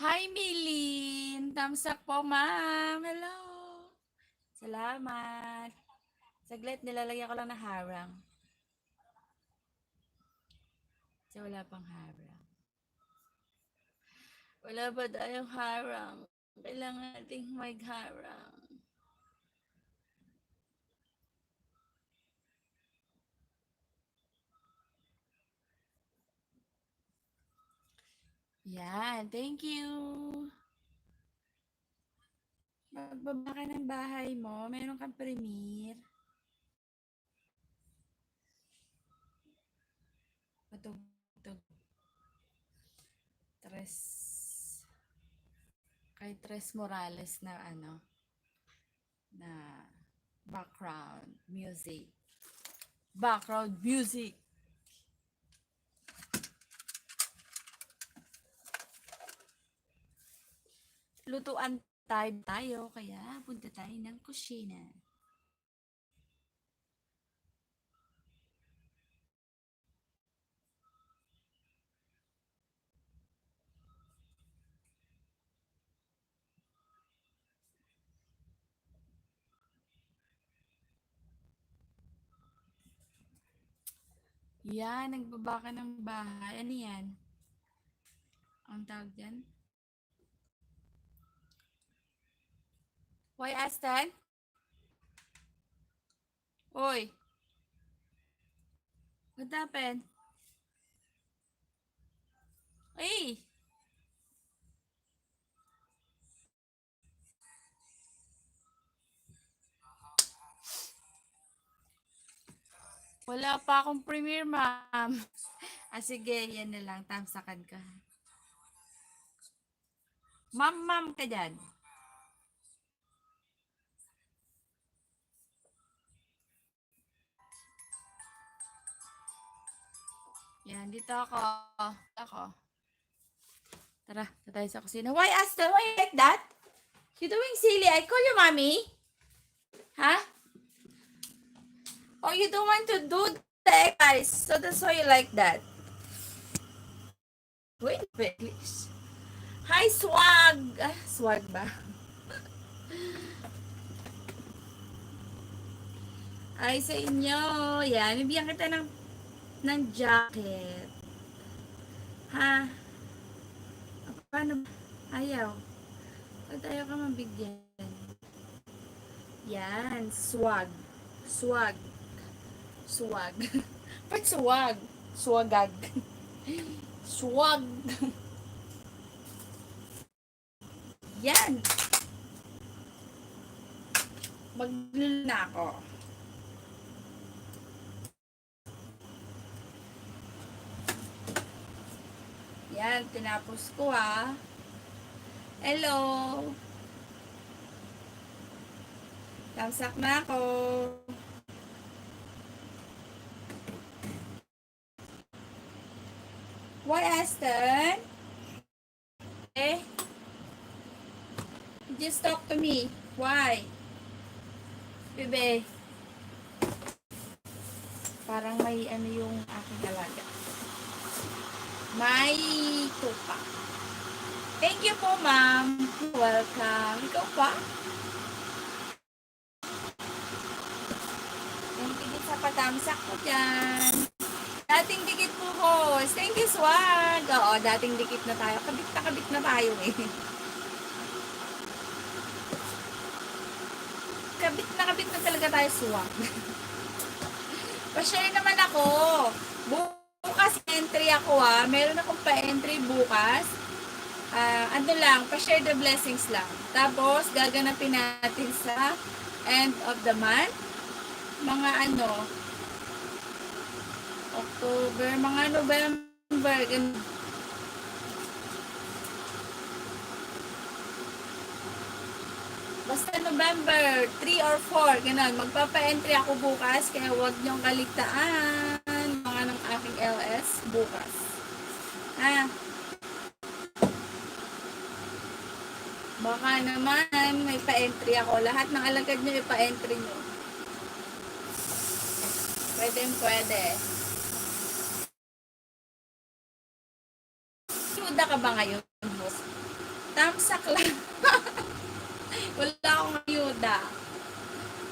Hi, Milin! Thumbs up po, ma'am! Hello! Salamat! Saglit, nilalagyan ko lang na harang. Kasi wala pang harang. Wala ba tayong harang? Kailangan nating mag-harang. Yan, thank you! Magbaba ka ng bahay mo, meron kang premiere. Patugtog. Kay Tres Morales na na background music. Background music! Lutuan tayo, kaya punta tayo ng kusina. Yan, nagbaba ka ng bahay. Ano yan? Ang tawag dyan? Why, Aston? Oy! What happened? Ay! Wala pa akong premiere, ma'am. Sige, yan na lang. Tamsakan ka. Ma'am ka dyan. Yan, dito ako. Tara, tayo sa kusina. Why, Aston? Why you like that? You doing silly? I call you mommy? Huh? Oh, you don't want to do the exercise, so that's why you like that. Wait, please. Hi, swag! Swag ba? Ay, sa inyo. Yan, bibigyan kita ng jacket. Ha? Paano? Ayaw. Ba't ayaw ka mabigyan? Yan, swag. Swag. Swag. Ba't swag? Swagag. Swag. Yan. Maglulu na ako. Yan, tinapos ko ha. Hello. Tamsak na ako. Why, Aston? Eh? Just talk to me. Why? Bebe. Parang may ano yung aking alaga. May tupa. Thank you po, ma'am. Welcome. Ikaw pa? Thank you din sa patamsak ko dyan. Dating dikit po, host. Thank you, swag. Oo, dating dikit na tayo. Kabit na tayo eh. Kabit na talaga tayo, swag. Pa-share naman ako. Bukas entry ako ha. Meron akong pa-entry bukas. Ano lang, pa-share the blessings lang. Tapos, gaganapin natin sa end of the month. Mga October, mga November, ganun. Basta November 3 or 4, ganun. Magpapa-entry ako bukas, kaya huwag niyong kaligtaan mga ng aking LS bukas. Ha? Baka naman may pa-entry ako. Lahat ng alagad niyo ipa-entry niyo. Pwede. Suda ka ba ngayon, boss? Tamsak lang. Wala akong ayuda.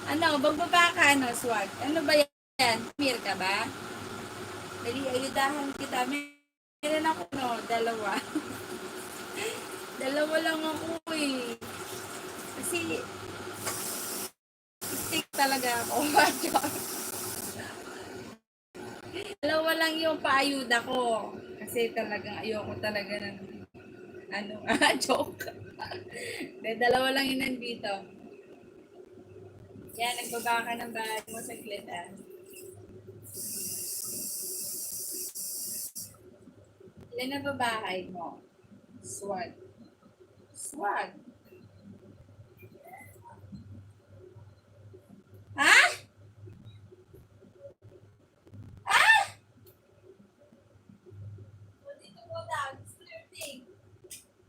Ano, bagbaba ka, ano, swag? Ano ba yan? Mir ka ba? Dali, ayudahan kita. Meron ako, no, dalawa. Dalawa lang ako eh. Kasi, stick talaga ako. Dalawa lang yung paayuda ko. Kasi talagang ayoko talaga ng ano, joke. Dalawa lang yun nandito. Yan, nagbaba ka ng bahay mo sa ah. Ilan na ba bahay mo? Swag. Swag. Ha? Ah! What did you go down? It's flirting.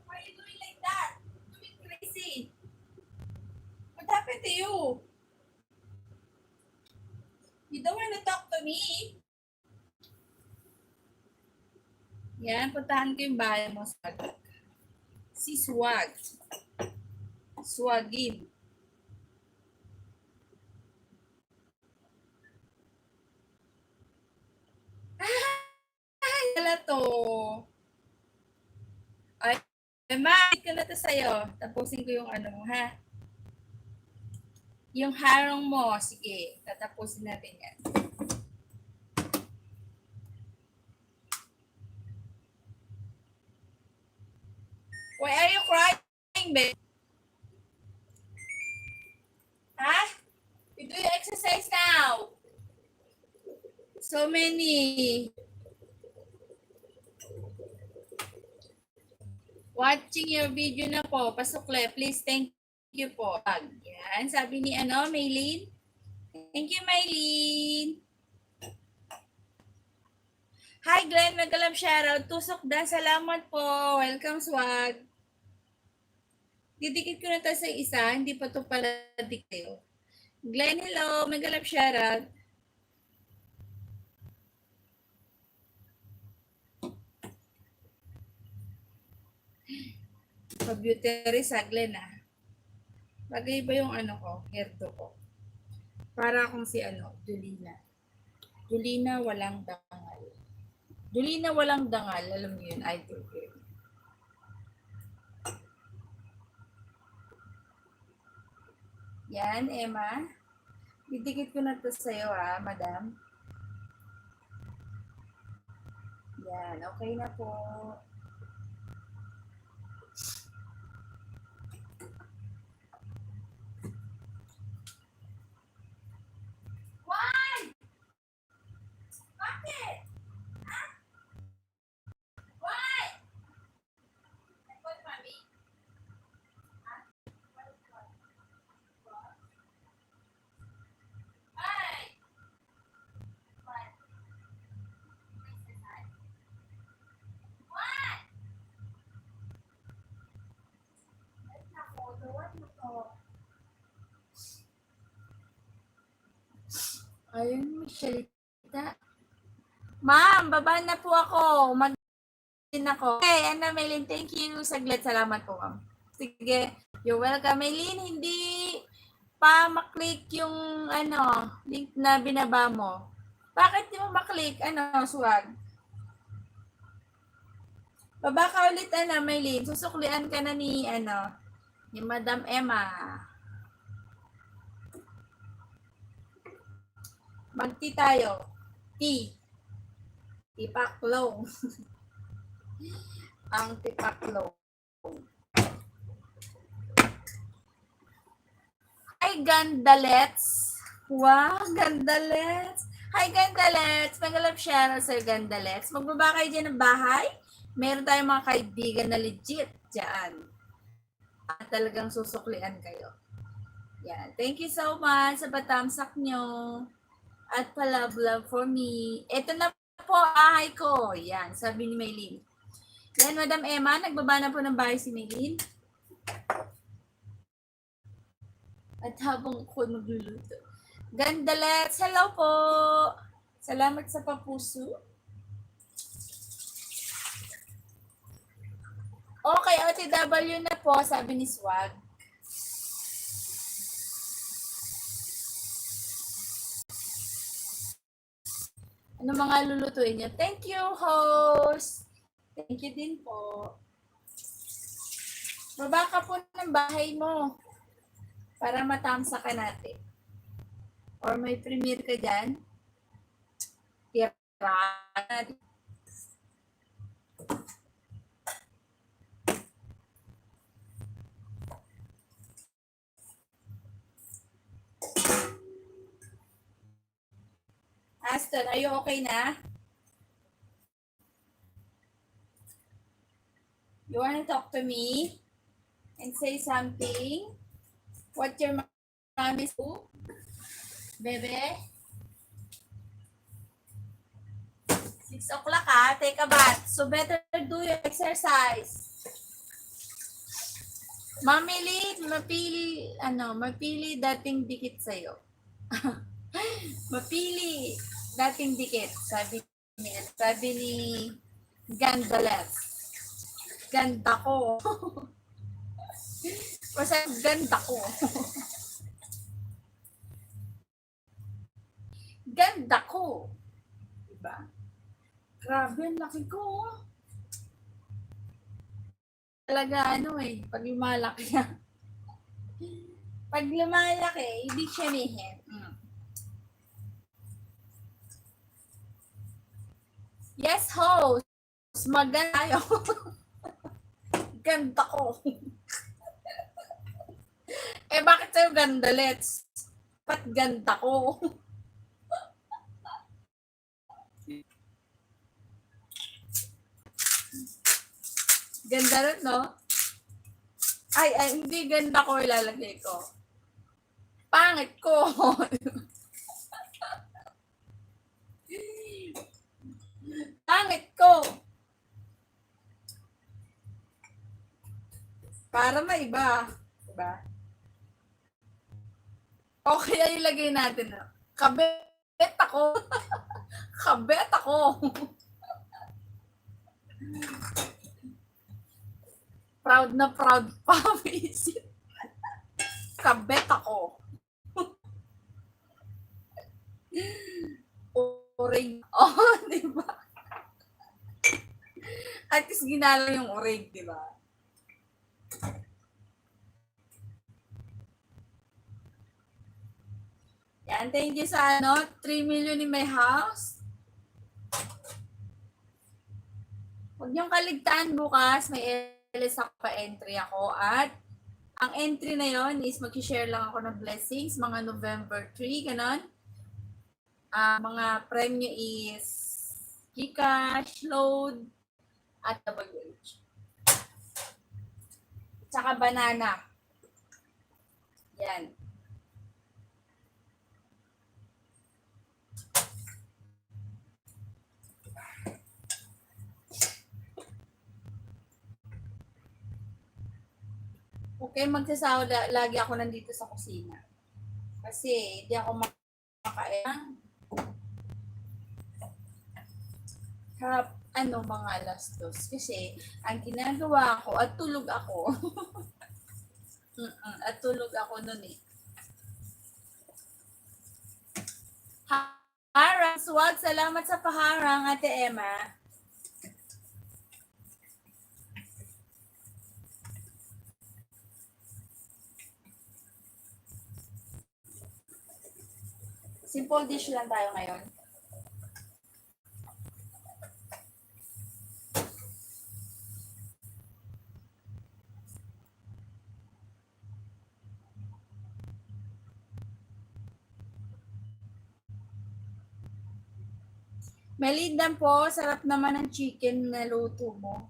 Why are you doing like that? Doing crazy. What happened to you? You don't want to talk to me? Yan, puntahan ko yung bahay mo. Si Swag. Swagin. Ay, wala to. Ay, ma-edit ko na to sa'yo. Tapusin ko yung ano mo, ha? Yung harong mo. Sige, tatapusin natin yan. Why are you crying, babe? Ha? You do your exercise now. So many. Watching your video na po. Pasukle, please. Thank you po. Yan. Sabi ni Maylene. Thank you, Maylene. Hi, Glenn. Magalam shoutout. Tusok da. Salamat po. Welcome, Swag. Didikit ko na to sa isa. Hindi pa to pala dikit. Glenn, hello. Magalam shoutout. Pa-beauty sa Glenn, ah. Bagay ba yung ano ko? Hairdo ko. Para akong si Julina. Julina walang dangal. Julina walang dangal. Alam mo yun, idol ko yun. Yan, Emma. Didikit ko na to sa'yo, ha, madam. Yan, okay na po. Why? Bakit? Ha? Why? What, mami? Ha? Why? What? What? Nako, gawan mo to. Ayun, Michelita. Ma'am, baba na po ako. Mag-in ako. Okay, Maylene, thank you. Saglit, salamat po, ma'am. Sige, you're welcome. Maylene, hindi pa maklik yung link na binaba mo. Bakit di mo maklik? Swag? Baba ka ulit, Maylene. Susuklian ka na ni Madam Emma. Magti tayo. Tea. Tipaklong. Ang tipaklong. Hi, Gandalets. Wow, Gandalets. Hi, Gandalets. Mag-alap share sa Gandalets. Magbaba kayo dyan ng bahay. Meron tayong mga kaibigan na legit dyan. At talagang susuklian kayo. Yan. Thank you so much sa patamsak nyo. At pa-love for me. Ito na po, bahay ko. Yan, sabi ni Maylene. Yan, Madam Emma, nagbaba na po ng bahay si Maylene. At habang ako magluluto. Gandalets, hello po. Salamat sa papuso. Okay, Ate OFW na po, sabi ni Swag. Ano mga lulutuin niyo? Thank you, host. Thank you din po. Baba ka po ng bahay mo para matamsa ka natin. Or may premiere ka dyan. Tira natin. Aston, are you okay na? You wanna talk to me and say something? What your mom is do? Bebe? 6 o'clock ha, take a bath. So better do your exercise. Mamili, mapili dating dikit sa'yo. Mapili dating dikit, sabi ni Gandales. Ganda ko. Kasi ganda ko. Ganda ko. Diba? Grabe, ang laki ko. Talaga pag lumalaki na. Pag lumalaki, ibig sabihin. Yes, host. Maganda tayo. Ganda ko. Bakit sa'yo ganda, let's? Ba't ganda ko? Ganda rin, no? Ay, hindi ganda ko ilalagay ko. Pangit ko. Pangit ko. Para maiba. Diba? Okay, ay ilagay natin. Kabet ako. Kabet ako. Proud na proud pa. Kabet ako. Orig. Oh, diba? At least ginala yung orig, diba? Yan, thank you sa 3 million in my house. Huwag niyong kaligtaan bukas, may LS pa-entry ako. At ang entry na yon is mag-share lang ako ng blessings, mga November 3, ganon. Mga premyo is Gcash, Load, at WH. Tsaka banana. Yan. Okay, magsasawa lagi ako nandito sa kusina. Kasi hindi ako makakain. Mga alas 2. Kasi ang ginagawa ko at tulog ako. At tulog ako nun eh. Harang, swag. Salamat sa paharang, Ate Emma. Simple dish lang tayo ngayon. Melidan po, sarap naman ang chicken na luto mo.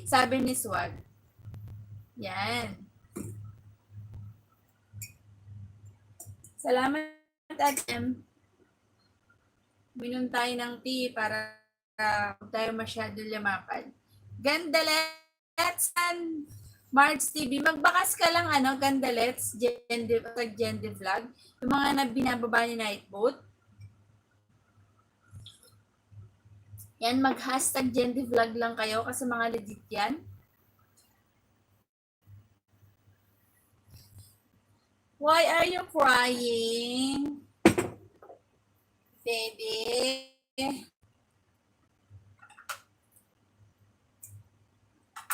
Sabi ni Swag. Yan. Salamat, Adam. Minom tayo ng tea para tayo masyado lumakad. Gandalets and mhargzTV TV. Magbakas ka lang, Gandalets, Gende Vlog. Yung mga binababa ni Night Boat. Yan, mag-hashtag #GenDVlog lang kayo kasi mga legit yan. Why are you crying? Baby.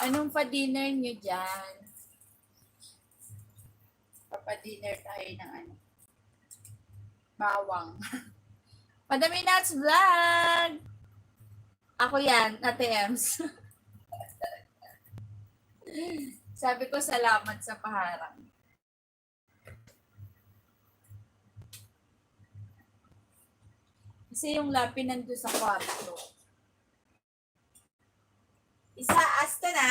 Anong pa-dinner nyo dyan? Papa-dinner tayo ng ano? Bawang. Madami Nuts Vlog! Ako yan, Ate Ems. Sabi ko salamat sa paharang. Kasi yung lapi nandun sa kwarto. Isa, asta na.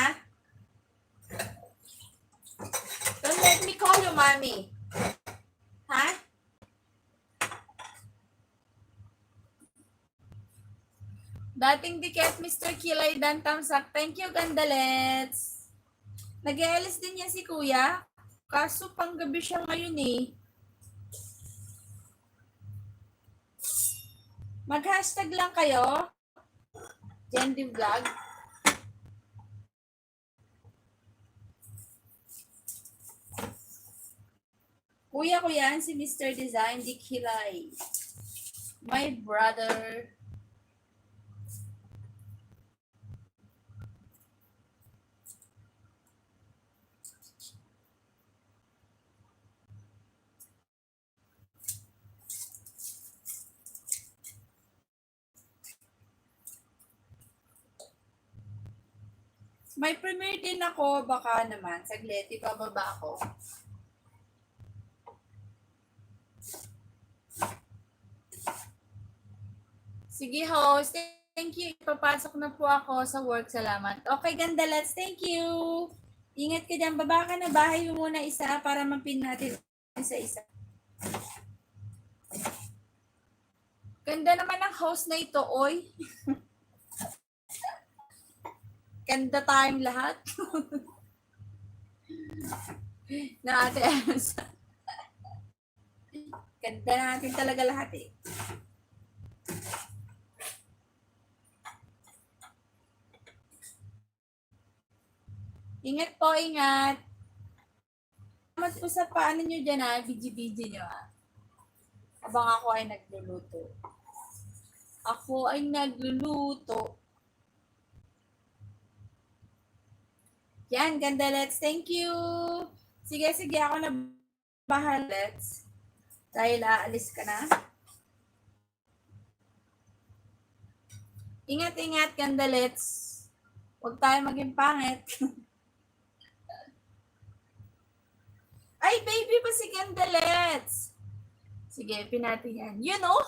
Don't let me call you mommy. Ha? Dating diket, Mr. Kilay Dan Tamsak. Thank you, Gandalets. Nag-alis din yan si Kuya. Kaso pang gabi siya ngayon eh. Mag-hashtag lang kayo. #GenDVlog. Kuya ko yan, si Mr. Design Di Kilay. My brother. May premiere din ako, baka naman. Saglit, ibababa ako. Sige, host. Thank you. Ipapasok na po ako sa work. Salamat. Okay, Gandalets. Thank you. Ingat ka dyan. Baba ka na. Bahay mo muna isa para mapin natin isa-isa. Ganda naman ang host na ito, oy. Ganda tayong lahat. Na Ate Ems. Ganda natin talaga lahat eh. Ingat po, ingat. Salamat po sa paano nyo dyan ha, BG-BG nyo ha. Habang ako ay nagluluto. Ako ay nagluluto. Yan, Gandalets. Thank you. Sige, ako na bahal, let's. Dahil aalis ka na. Ingat, Gandalets. Huwag tayo maging pangit. Ay, baby pa si Gandalets. Sige, pinati yan. You know,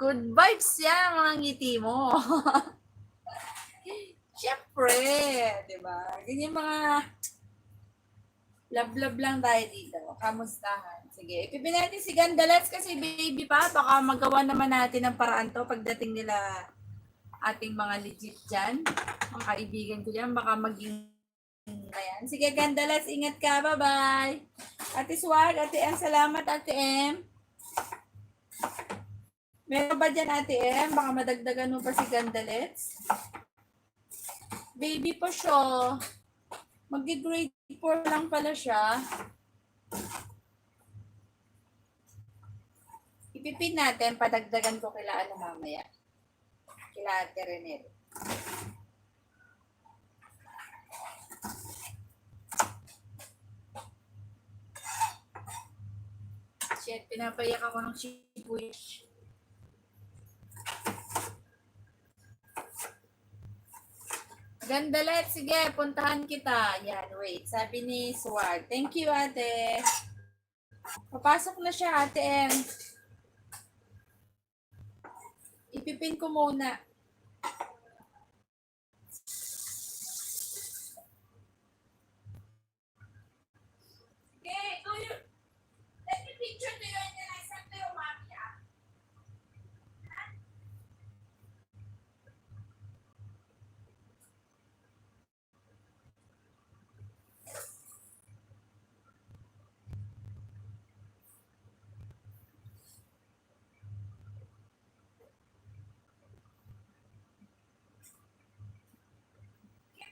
good vibes yan, mga ngiti mo. Siyempre, di ba? Ganyan mga love lang tayo dito. Kamustahan. Sige, ipipin natin si Gandalets kasi baby pa. Baka magawa naman natin ang paraan to pagdating nila ating mga legit dyan. Mga kaibigan ko dyan, baka maging ayan. Sige, Gandalets, ingat ka. Bye-bye. Ate Swag, Ate M, salamat, Ate M. Meron ba dyan, Ate M? Baka madagdagan mo pa si Gandalets. Baby pa siya. Mag-grade 4 lang pala siya. Ipipin natin, padagdagan ko kila ano mamaya. Kila Ate Renel. Shit, pinapayak ako ng sibuyas. Gandalet, sige, puntahan kita. Yan, wait. Sabi ni Swag. Thank you, ate. Papasok na siya, ate M. Ipipin ko muna. Okay, do you... Let me picture to you and then I send to your mommy, ah.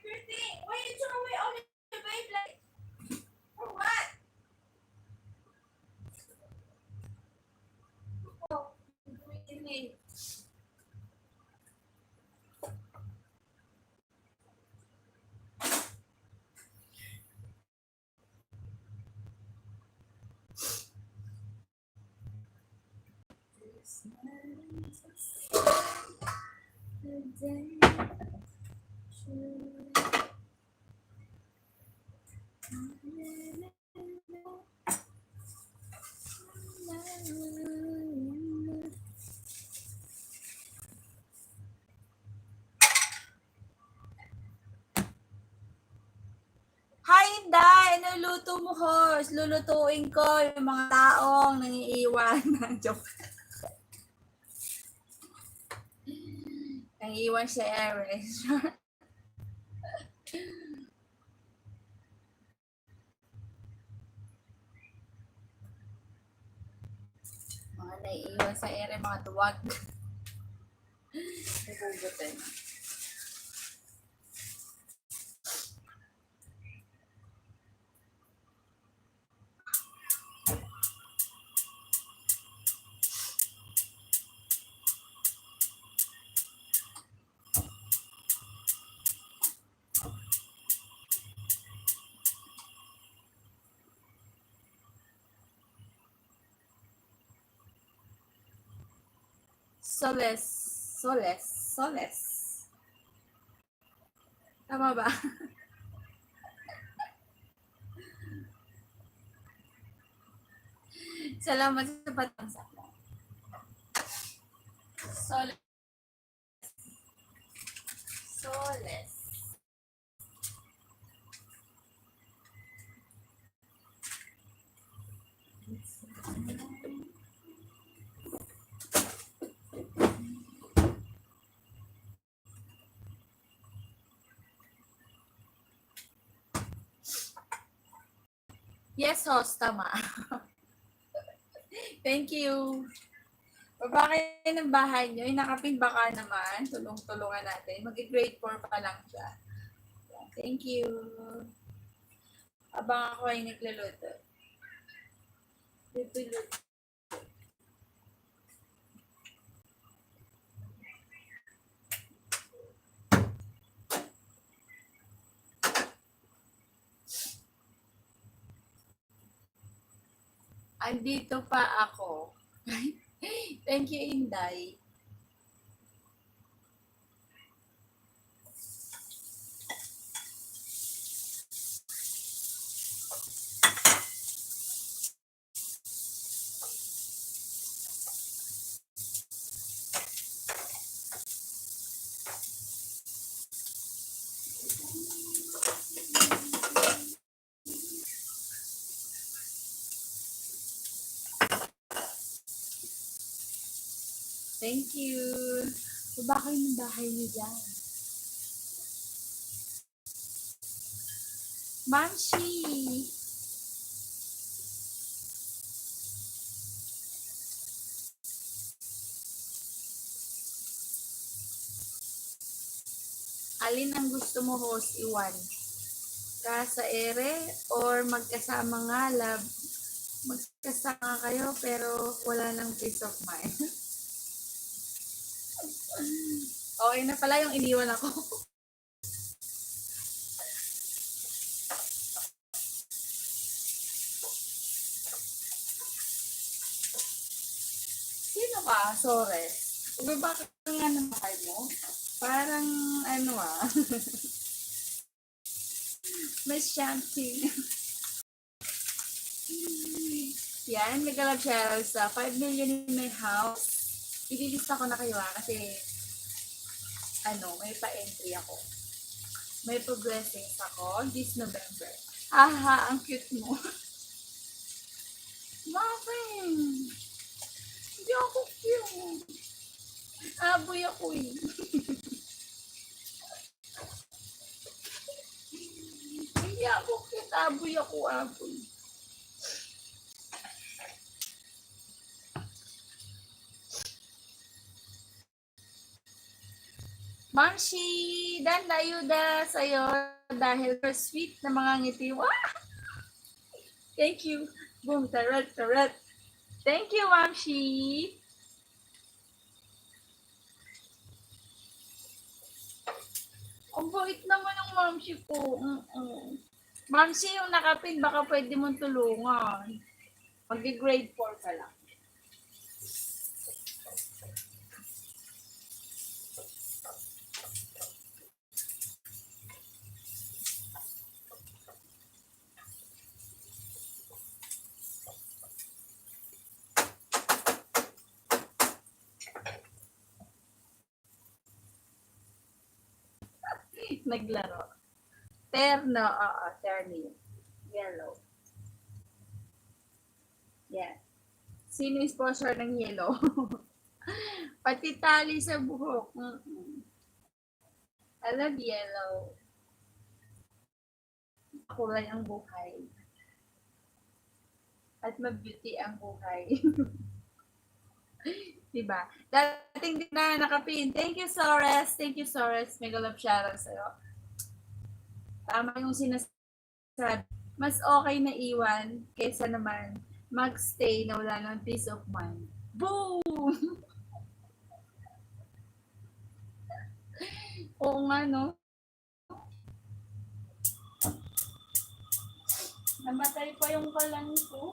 birthday. Why you throw away all the Beyblade? For what? Oh, really? Hi, Inday! Ano luto mo, host? Lulutuin ko yung mga taong nangiiwan. Joke. Nangiiwan sa Eres. Mga naiiwan sa ere, mga duwag. Nagugutin. Soles. Soles. Soles. Tama ba? Salamat sa patangsa. Soles. Soles. Yes, host. Tama. Thank you. Baba kayo ng bahay nyo. Inakapin baka naman. Tulong-tulungan natin. Mag-grade 4 pa lang siya. Thank you. Abang ako ay nagluluto. Luluto. Andito pa ako. Thank you, Inday. Thank you. Baba kayo ng bahay niyo dyan. Manshi! Alin ang gusto mo, host, iwan? Ka sa ere or magkasama nga, love? Magkasama kayo pero wala nang peace of mind. Okay na pala yung iniwan ako. Sino ka? Sorry. Baba ka nga ng bahay mo. Parang ano may chanting. Yan, nag-love shoutout sa 5 million in my house. Ililista ko na kayo kasi may pa-entry ako. May pa-blessings ako this November. Aha, ang cute mo. Bakit? Hindi ako cute. Aboy ako eh. Hindi ako cute. Aboy ako, aboy. Ma'am Shi, dan ayuda sa'yo dahil for sweet na mga ngiti. Wow! Thank you. Boom, tarat, tarat. Thank you, Ma'am Shi. Ang bait naman ng Ma'am Shi ko. Ma'am Shi, yung nakapin, baka pwede mong tulungan. Mag-grade 4 ka lang. Naglaro. Terno, oo, terno. Yellow. Yeah. Sino yung sponsor ng yellow? Pati tali sa buhok. I love yellow. Kulay ang buhay. At mabeauty ang buhay. Diba? Dating din na nakapin. Thank you, Sores. Thank you, Sores. Mega love shoutout sa'yo. Tama yung sinasabi. Mas okay na iwan kaysa naman magstay na wala ng peace of mind. Boom! Oo nga, no? Namatay pa yung kalan ko.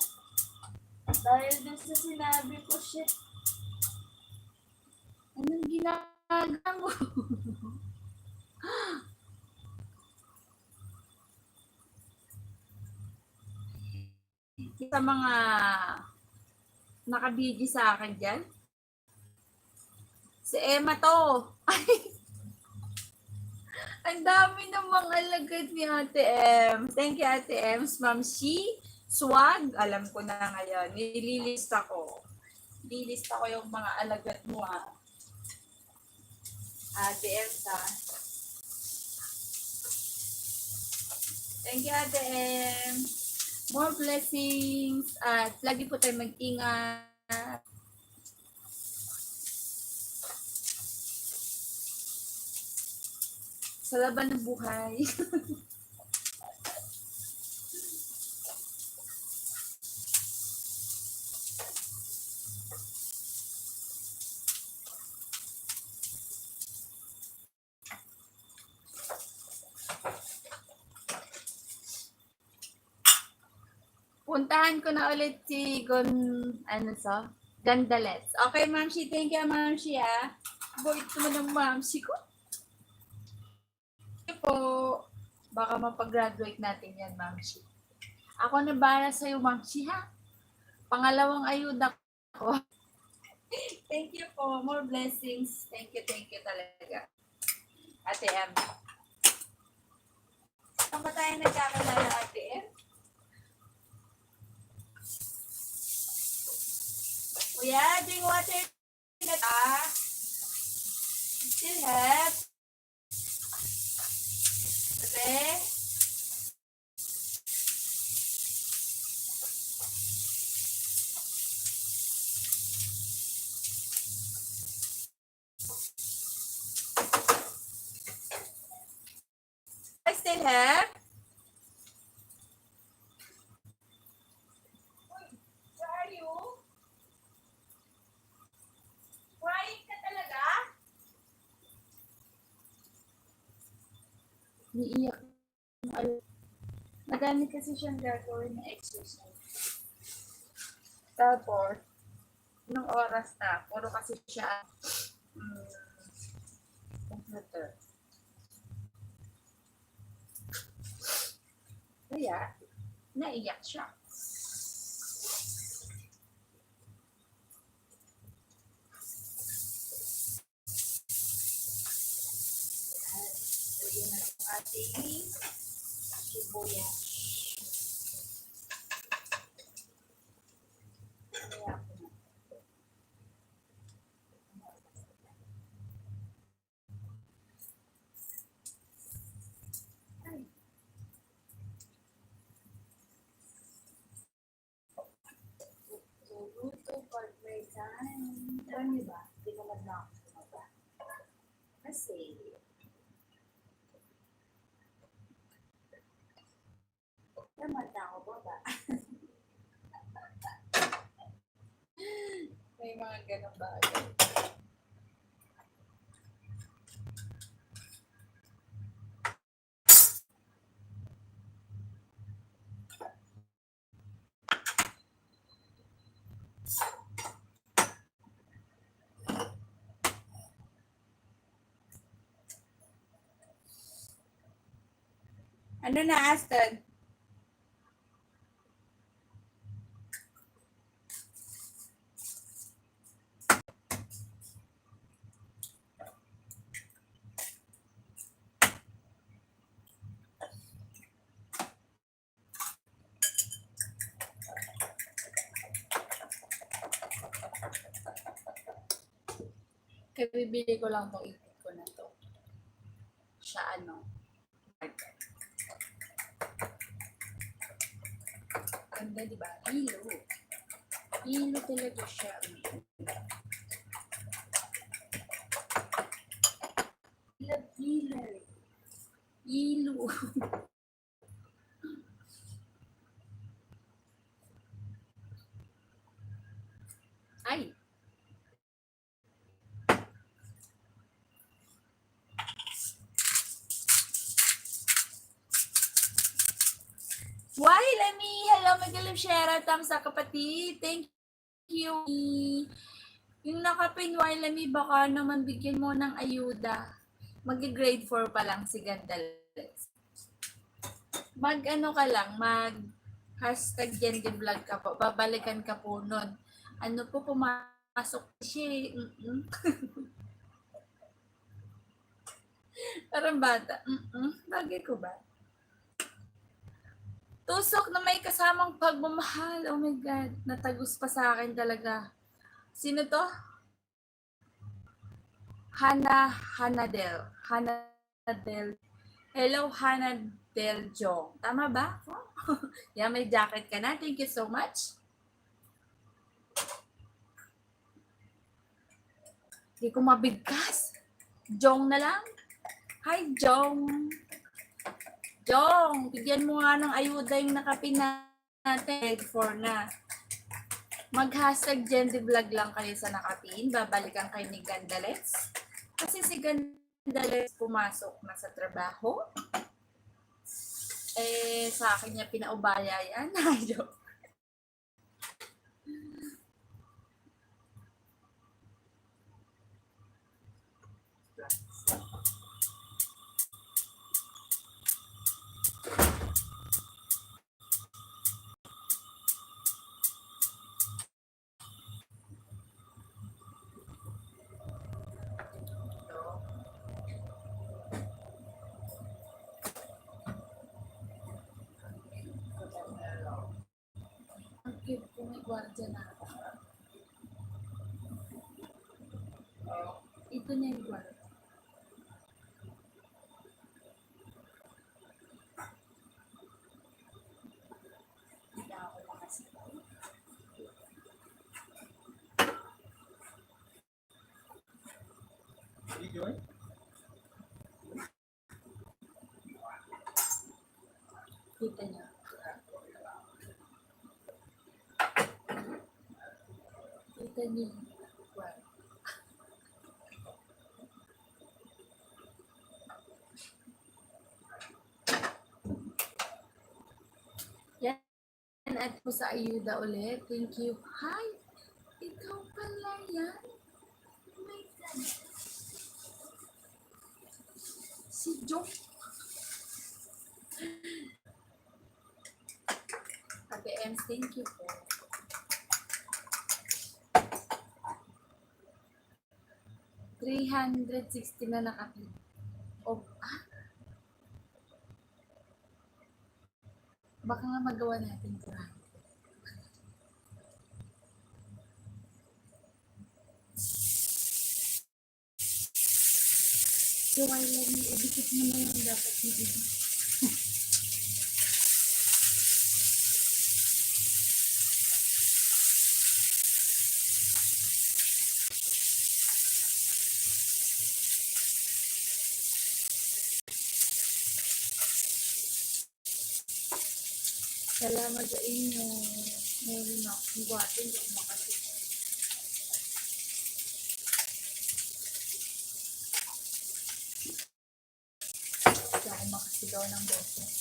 Dahil din sa sinabi ko, shit. Anong ginagawa mo? Sa mga nakabigi sa akin dyan. Si Emma to. Ang dami namang alagad ni Ate M. Thank you, Ate M. Ma'am Shi, swag. Alam ko na ngayon. Nililista ko. Nililista ko yung mga alagad mo, ha. Ate M, ha. Thank you, Ate M. More blessings. At lagi po tayo mag-ingat. Sa laban ng buhay. Puntahan ko na ulit si Gandales. Okay, Ma'am Shi. Thank you, Ma'am Shi, ha. Boy, ito mo ng Ma'am Shi ko. Po, baka mapag-graduate natin yan, Ma'am Shi. Ako na bahala sa'yo, Ma'am Shi, ha? Pangalawang ayuda ko. Thank you po. More blessings. Thank you talaga. Ate M. Saan ba tayo nagkakilala, Ate M? Kuya, drink water na ta. Still have. Okay. I still have. Where are you? Crying ka talaga? Niiyak. Madami kasi siyang gagawin na exercise. Tapos, nung oras na, puro kasi siya computer. Kaya, naiyak siya. Lagyan na ng ating sibuyas. Luto pag may time. Alam niyo ba? Hindi naman na ako. Kasi, namata ako baba. May mga ganang bagay. Ano na, Aston? Kaya bibili ko lang itong ipit ko na to. Siya ano? Ganda, di ba? Hilo. Hilo talaga siya. Hilo. Hilo. Ay! Why, Lami? Hello, magaling share. Thumbs up, kapatid. Thank you. Yung naka-pin, why, Lami, baka naman bigyan mo ng ayuda. Mag-grade 4 pa lang si Gandales. Mag-ano ka lang, hashtag yan di vlog ka po. Babalikan ka po nun. Ano po, pumasok siya. Parang bata. Bagay ko ba? Tusok na may kasamang pagmamahal. Oh my God. Natagos pa sa akin talaga. Sino to? Hanadel. Hello, Hanadel Jong. Tama ba? Yan, may jacket ka na. Thank you so much. Hindi ko mabigkas. Jong na lang. Hi, Jong. Jong, bigyan mo nga ng ayuda yung nakapin natin. 4 na. Mag-hashtag Gendy Vlog lang kayo sa nakapin. Babalikan kayo ni Gandales. Kasi si Gandales pumasok na sa trabaho. Sa akin niya pinaubaya yan. Ang kung may gwardiya na. Ito na yung gwardiya. Hindi ako makasigaw. Kita niya. Kita niya. Yan. At po sa ayuda ulit. Thank you. Hi! Ikaw pala yan. Oh my God. Si Joe. Ate Ems, thank you po. $360 na nakapin. Baka nga magawa natin ito. So, I love you. Edikit mo na yung dapat dito. Salamat sa inyo. Meron na akong buhatin. Hindi ako makasigaw. Hindi ako makasigaw ng boses.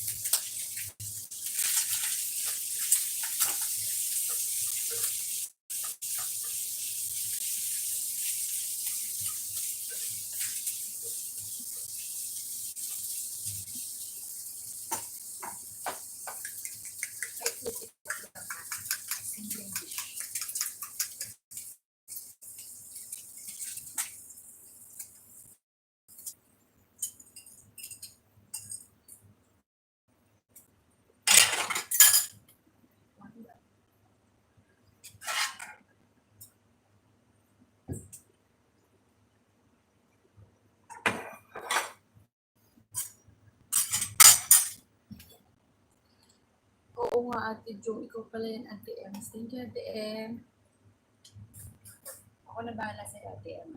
Oo nga, Ate Jo. Ikaw pala yan, Ate M. Thank you, Ate M. Ako na bahala sa'yo, Ate M.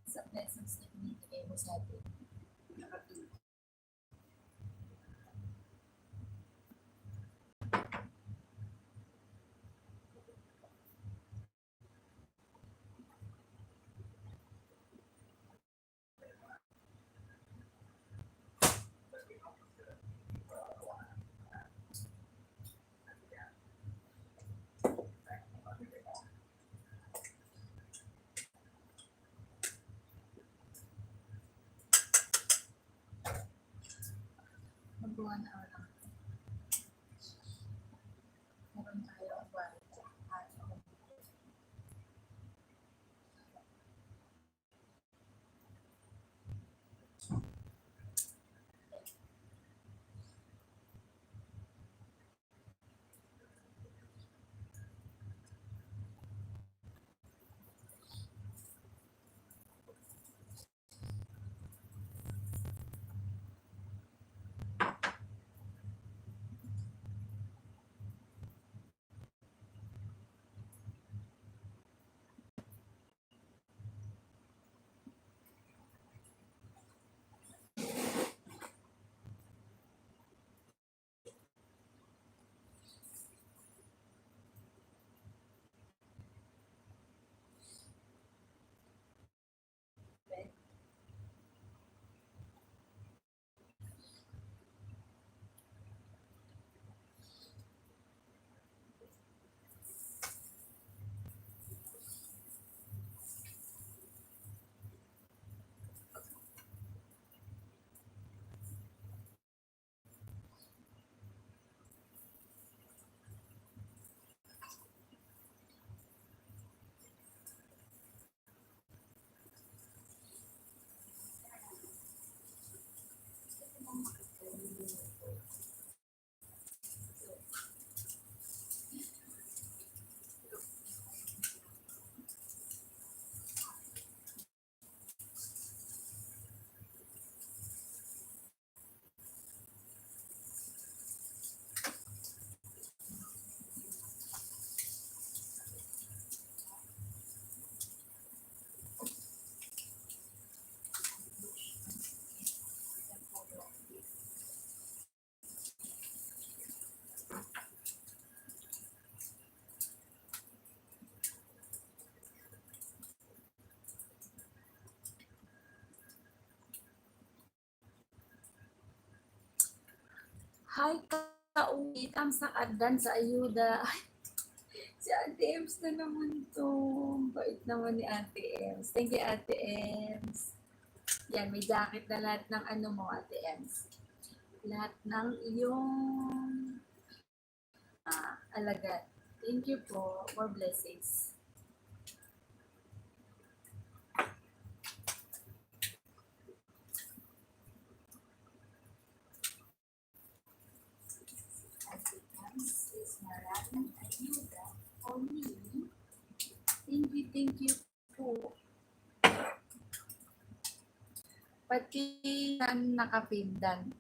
Sa blessings na binibigay mo sa atin. Nakatulog. Mag-1 hour lang. Meron tayo ang buwan. Hi, kauwi. Kamsa adan sa ayuda. Ay, si Ate Ems na naman to. Bait naman ni Ate Ems. Thank you, Ate Ems. Yan, may jacket na lahat ng ano mo, Ate Ems. Lahat ng iyong alagat. Thank you po. More blessings. Ate Ems is maraming ayuda for me. Thank you po. Pati yan nakapindan.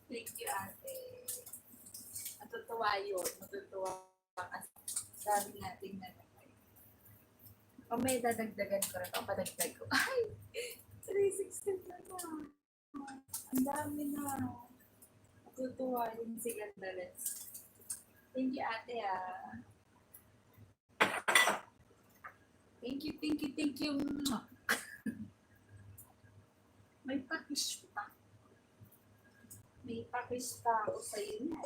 Thank you, Ate. Matutuwa yun. Matutuwa kasi sabi natin na naman. O may dadagdagan ko rin. O padagdag ko. Ay! 360 na na. Ang dami na. Tutuwain si Gandales. Thank you, ate, ah. Thank you, thank you, thank you. May pakis pa. May pakis pa ako sa iyo.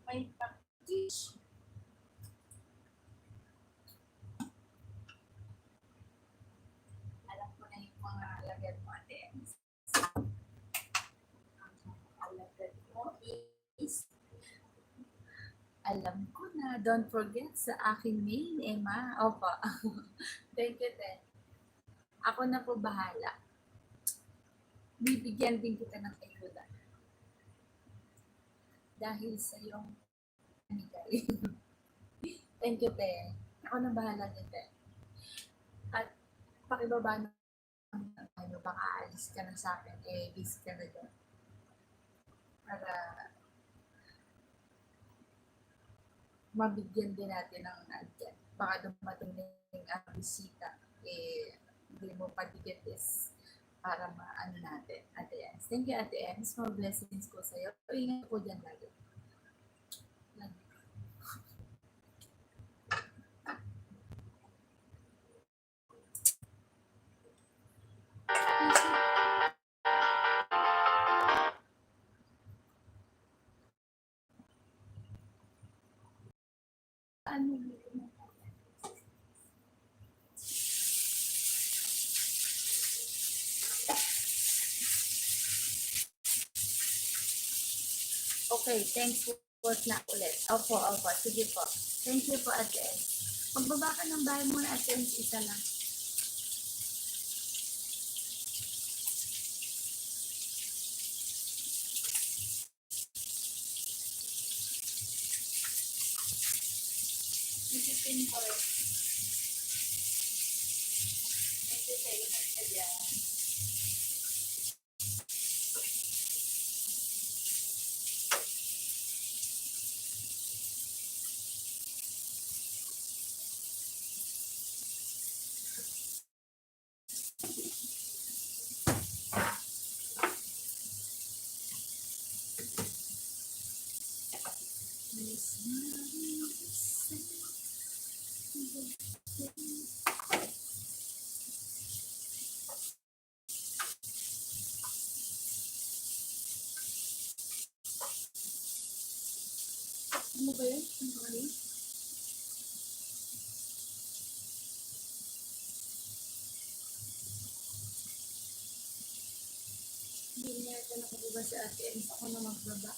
May pakis. Alam ko na yung mga alagad mo, ate. Alagad mo is alam ko na. Don't forget sa aking main, Emma. Opo. Thank you, Ten. Ako na po bahala. Bibigyan din kita ng ayuda. Dahil sa iyong anigay. Thank you, Ten. Ako na bahala din, Ten. At pakibaba na ano, baka aalis ka na sa akin. Busy ka na doon. Para mabigyan din natin ng andyan. Baka dumating na yung bisita, hindi mo patigit is para maano natin. Ate Ems. Thank you, Ate Ems. More blessings ko sa'yo. Ingat po dyan lagi. Ano okay, thanks po na ulit. Opo. Sige po. Thank you po, Ate Ems. Pagbaba ka ng bahay mo na, Ate Ems, isa lang. Isipin ko rin. Thank you sa ingat ka dyan. Ano ba yun? Ano ba yun? Hindi niya ito nakababa si Ate Ems. Ako na magbaba.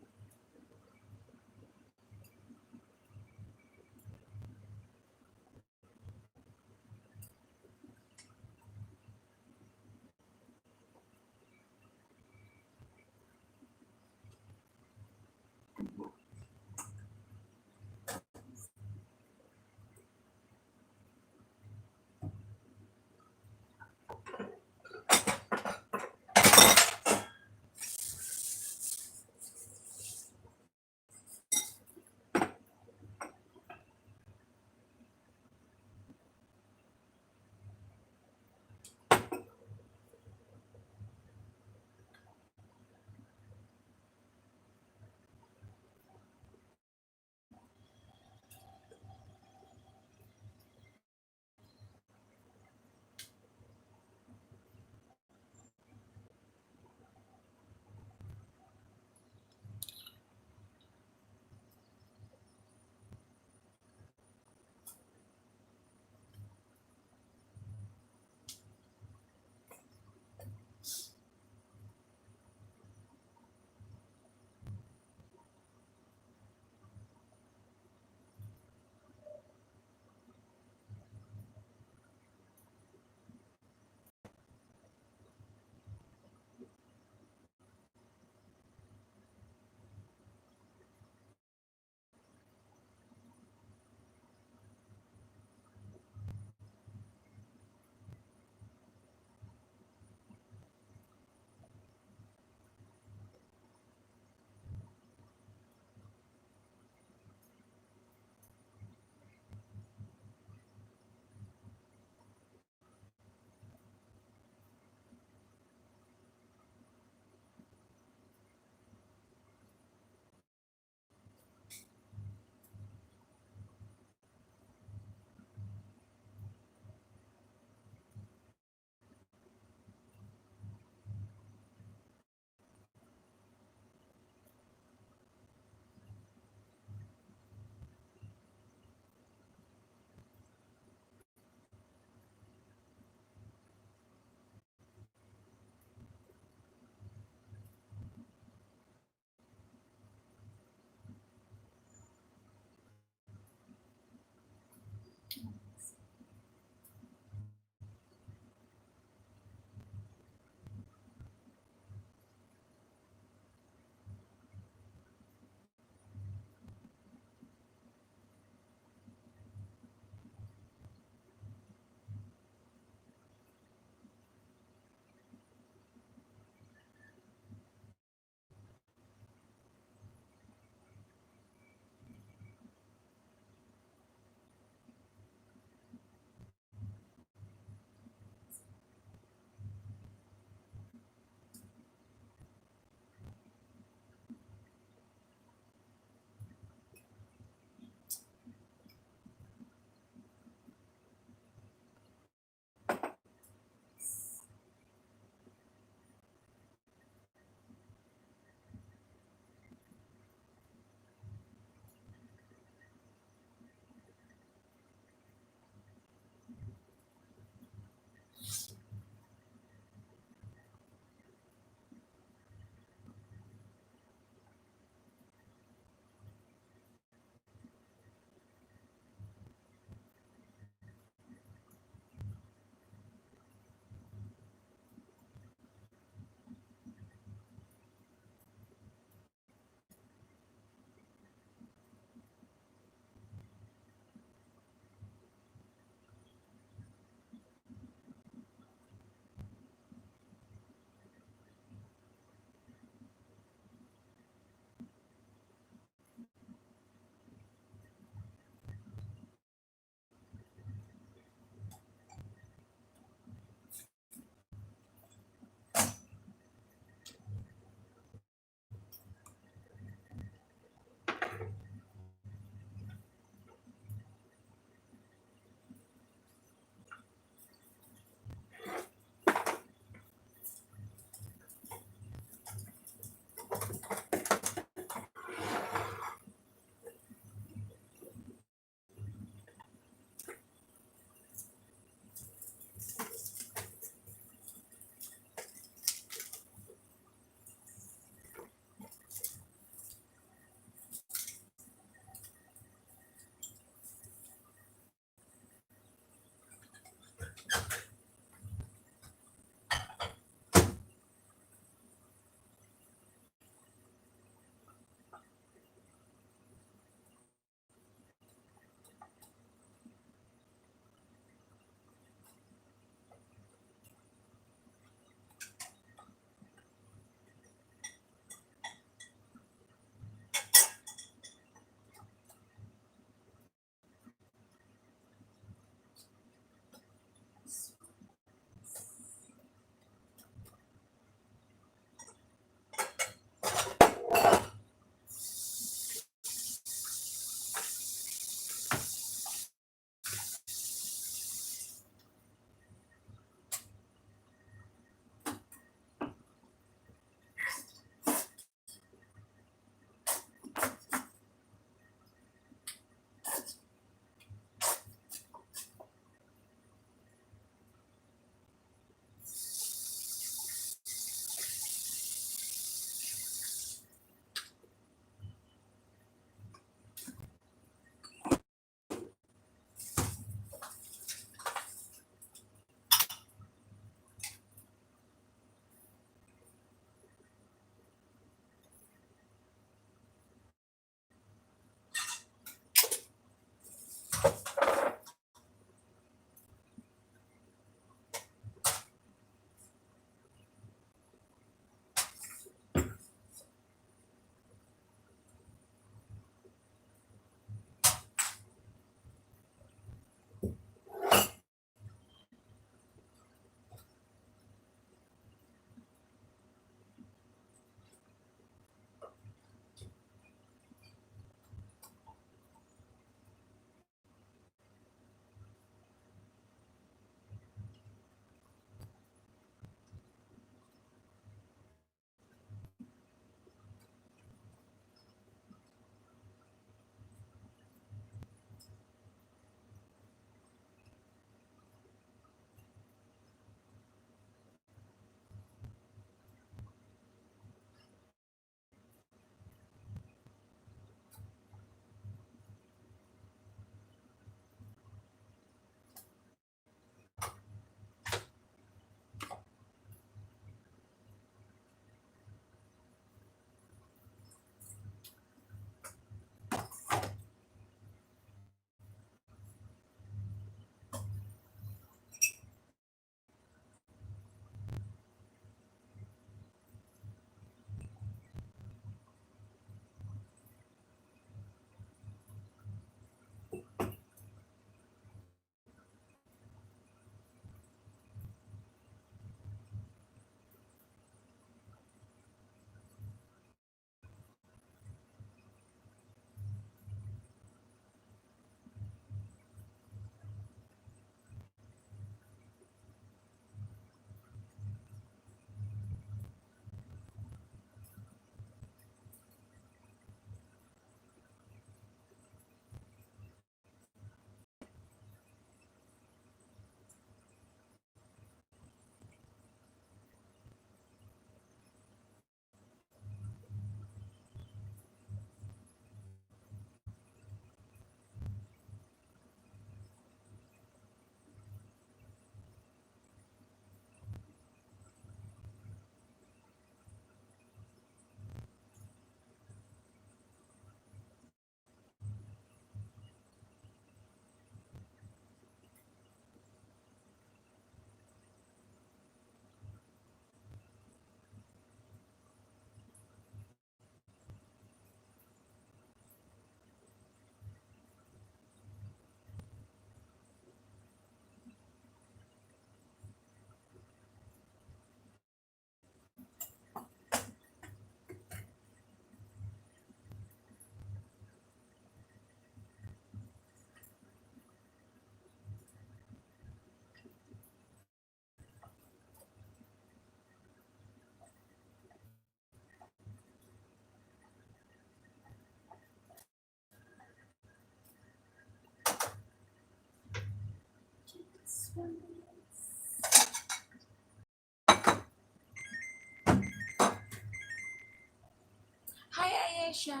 Ayesha.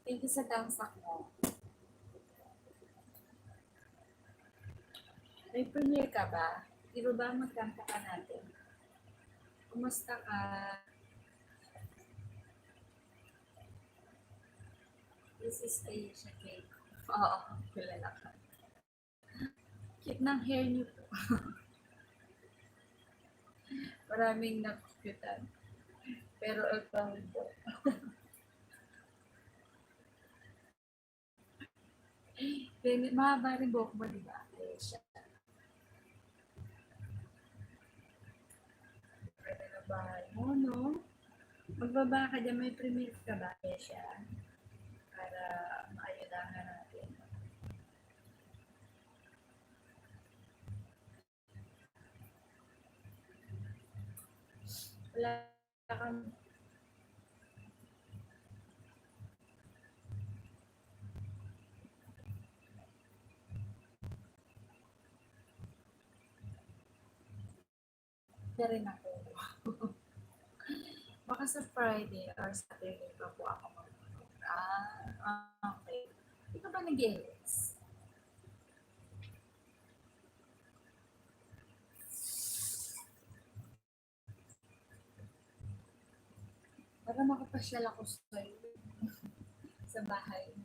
Thank you sa damsak mo. May premiere ka ba? Di ba magkanta ka natin? Kumusta ka? This is Ayesha Cake. Oo, kilala ka. Cute ng hair niyo po. Maraming nakukutan. Pero ito po. Mahaba rin buhok mo, diba? Ayesha. Pwede na bahay mo, no? Magbaba ka dyan, may premiere ka ba, Ayesha? Para maayudahan natin. Wala kang na rin ako. Baka sa Friday or Saturday pa po ako mag-vlog. Okay. Hindi ka ba nag-gets? Para makapasyal ako sa bahay.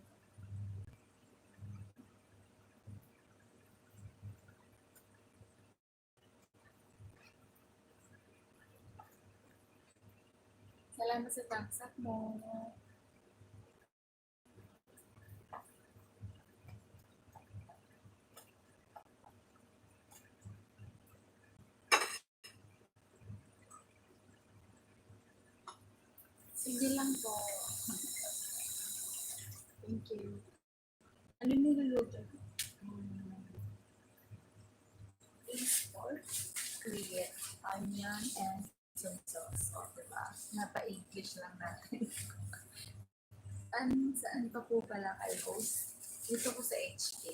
Salamat sa thumbs up mo. Sige lang po. Thank you. Ano niluluto? Beef pork, create, onion, and soy sauce. O, diba? Napa-English lang natin. Saan pa po pala kayo host? Dito ko sa HK.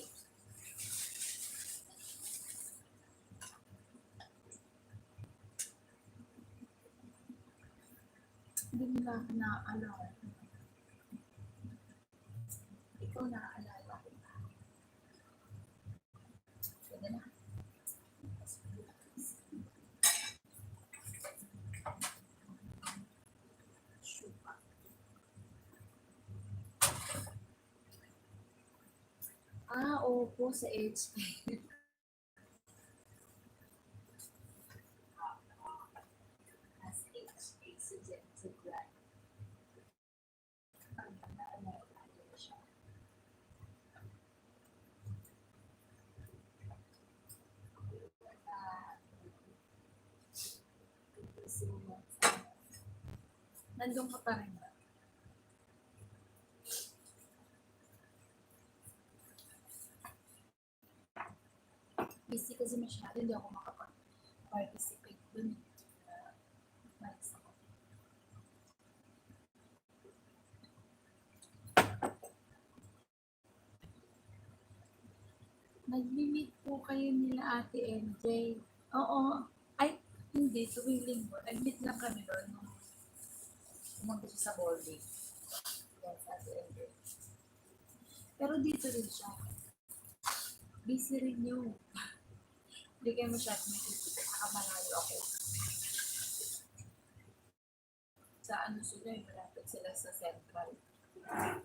Hindi nila ako naaalala. Ikaw naaalala ko ba? Pwede na. Opo, sa HK. As HK suggested that. Nandun ka pa rin ba? Busy kasi masyado, hindi ako makapag-participate dun. Nag-meet po kayo nila Ate MJ. Oo. Ay, hindi. Tuwing linggo. Nag-meet lang kami doon. Pumunta siya sa boarding. Yes, Ate MJ. Pero dito rin siya. Busy rin yun. Hindi kayo masyadong nakikita. Nakamalayo ako. Sa ano sila, malapit sila sa Central.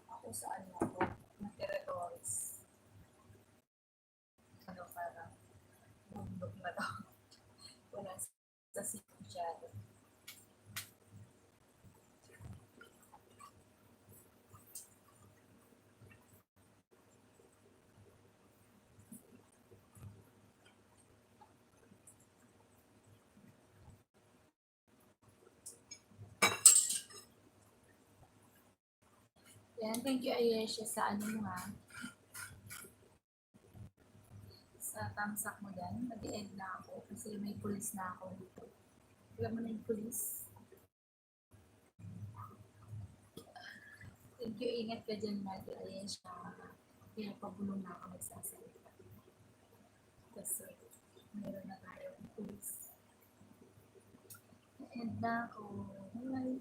Ako sa ano ako, na territories. Ano parang bundok na daw. Wala sa city masyado. Yan, thank you Ayesha sa ano mo ha. Sa thumbs up mo dyan, mag-end na ako kasi may pulis na ako dito. Alam mo na yung pulis. Thank you, ingat ka dyan natin Ayesha. Kaya pabulong na ako nagsasalita. Kasi meron na tayo ng pulis. And na ako. Bye.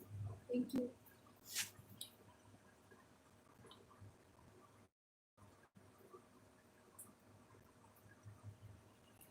Thank you.